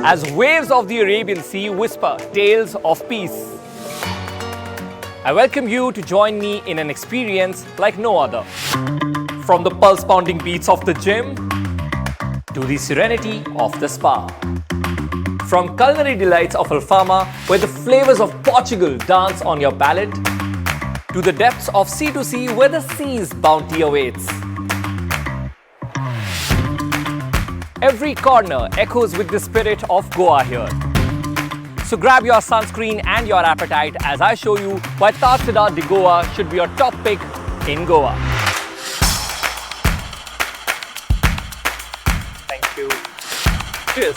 as waves of the Arabian Sea whisper tales of peace. I welcome you to join me in an experience like no other. From the pulse-pounding beats of the gym to the serenity of the spa. From culinary delights of Alfama, where the flavors of Portugal dance on your palate, to the depths of C2C, where the sea's bounty awaits. Every corner echoes with the spirit of Goa here. So grab your sunscreen and your appetite as I show you why Tatsida de Goa should be your top pick in Goa. Thank you. Cheers.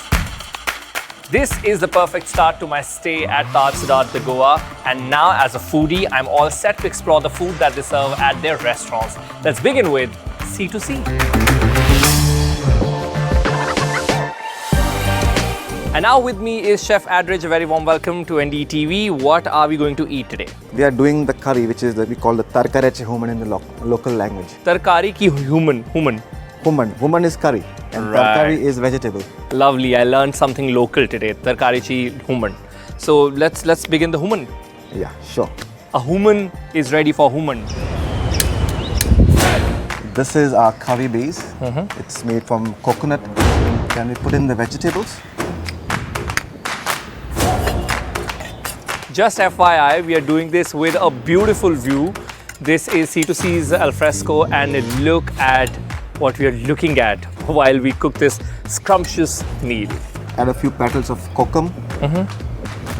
This is the perfect start to my stay at Tatsida de Goa, and now as a foodie, I'm all set to explore the food that they serve at their restaurants. Let's begin with C2C. And now with me is Chef Adrij. A very warm welcome to NDTV. What are we going to eat today? We are doing the curry, which is we call the tarkareche human in the local language. Tarkari ki human. Human is curry and Right. tarkari is vegetable. Lovely. I learned something local today. Tarkari chi human. So let's begin the human. Yeah, sure. A human is ready for human. This is our curry base. It's made from coconut. Can we put in the vegetables? Just FYI, we are doing this with a beautiful view. This is C2C's alfresco, and look at what we are looking at while we cook this scrumptious meal. Add a few petals of kokum.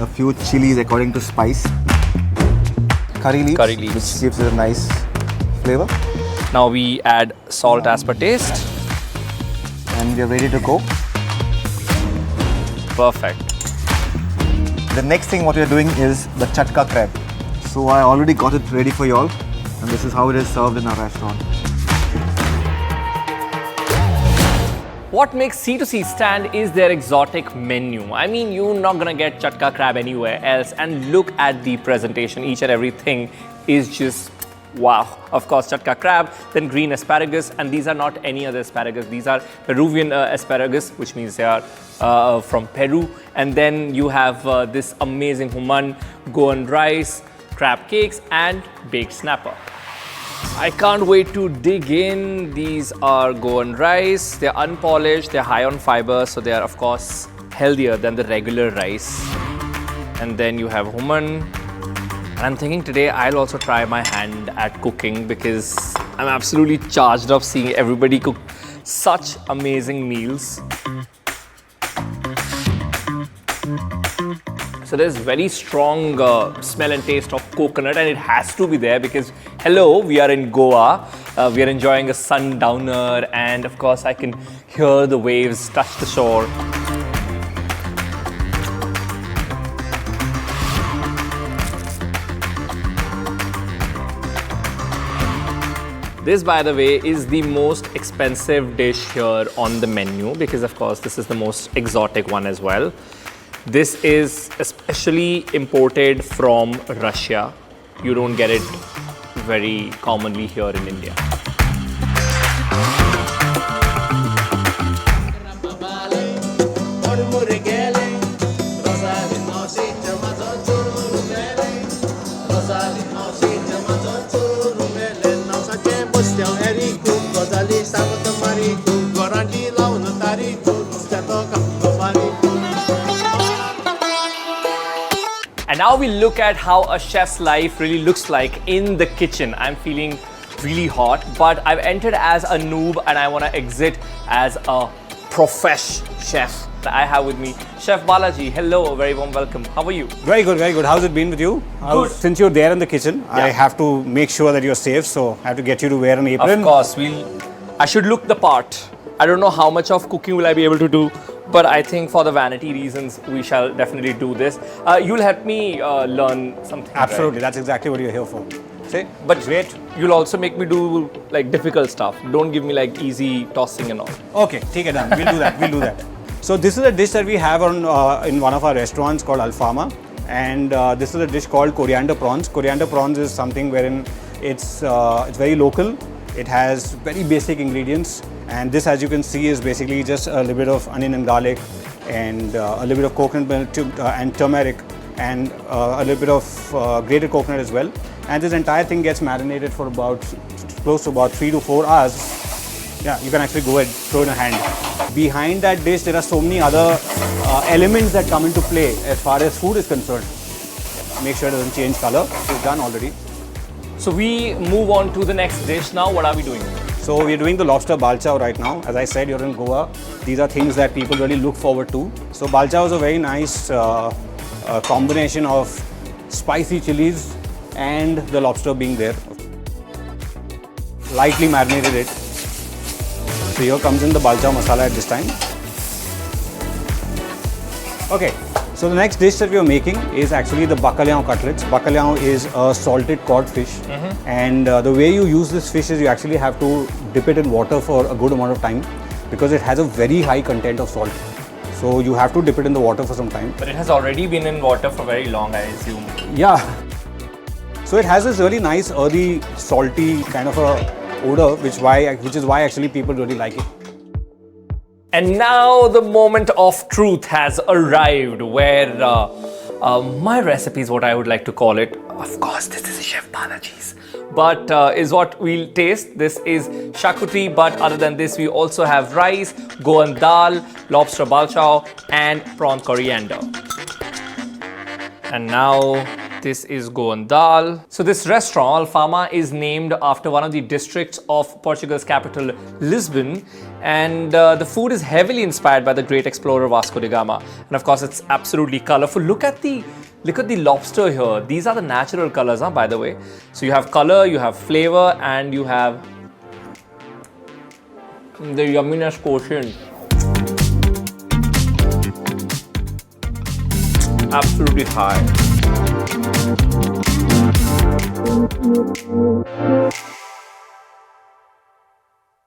A few chilies according to spice. Curry leaves, which gives it a nice flavor. Now we add salt as per taste. And we are ready to go. Perfect. The next thing what we are doing is the chatka crab. So I already got it ready for you all, and this is how it is served in our restaurant. What makes C2C stand is their exotic menu. I mean, you're not gonna get chatka crab anywhere else, and look at the presentation. Each and everything is just wow. Of course, chatka crab, then green asparagus, and these are not any other asparagus. These are Peruvian asparagus, which means they are from Peru. And then you have this amazing human, goan rice, crab cakes, and baked snapper. I can't wait to dig in. These are goan rice. They're unpolished, they're high on fiber, so they are of course healthier than the regular rice. And then you have human. And I'm thinking today I'll also try my hand at cooking because I'm absolutely charged up seeing everybody cook such amazing meals. So there's very strong smell and taste of coconut, and it has to be there because, hello, we are in Goa. We are enjoying a sundowner, and of course I can hear the waves touch the shore. This, by the way, is the most expensive dish here on the menu because, of course, this is the most exotic one as well. This is especially imported from Russia. You don't get it very commonly here in India. And now we look at how a chef's life really looks like in the kitchen. I'm feeling really hot, but I've entered as a noob and I want to exit as a professional chef. I have with me Chef Balaji. Hello, a very warm welcome. How are you? Very good, very good. How's it been with you? Good. Since you're there in the kitchen, Yeah. I have to make sure that you're safe, so I have to get you to wear an apron. Of course, I should look the part. I don't know how much of cooking will I be able to do, but I think for the vanity reasons, we shall definitely do this. You'll help me learn something. Absolutely, Right? that's exactly what you're here for. See? But Great. you'll also make me do like difficult stuff. Don't give me like easy tossing and all. Okay, take it down. We'll do that. We'll do that. So this is a dish that we have on in one of our restaurants called Alfama, and this is a dish called coriander prawns. Coriander prawns is something wherein it's very local. It has very basic ingredients, and this, as you can see, is basically just a little bit of onion and garlic, and a little bit of coconut milk and turmeric, and a little bit of grated coconut as well. And this entire thing gets marinated for about close to about 3 to 4 hours. Yeah, you can actually go ahead, throw in a hand. Behind that dish, there are so many other elements that come into play as far as food is concerned. Make sure it doesn't change color. It's done already. So we move on to the next dish now. What are we doing? So we're doing the lobster balchao right now. As I said, you're in Goa. These are things that people really look forward to. So balchao is a very nice combination of spicy chilies and the lobster being there. Lightly marinated it. So here comes in the balchao masala at this time. Okay, so the next dish that we are making is actually the bacalhau cutlets. Bacalhau is a salted cod fish, and the way you use this fish is you actually have to dip it in water for a good amount of time because it has a very high content of salt. So you have to dip it in the water for some time. But it has already been in water for very long, I assume. Yeah. So it has this really nice earthy, salty kind of a odor, which is why actually people really like it. And now the moment of truth has arrived, where my recipe is what I would like to call it. Of course, this is Chef Balaji's, but is what we'll taste. This is shakuti, but other than this, we also have rice, goan dal, lobster balchao, and prawn coriander. And now this is goan dal. So this restaurant, Alfama, is named after one of the districts of Portugal's capital, Lisbon. And the food is heavily inspired by the great explorer Vasco da Gama. And of course, it's absolutely colorful. Look at the lobster here. These are the natural colors, by the way. So you have color, you have flavor, and you have the yumminess quotient. Absolutely high.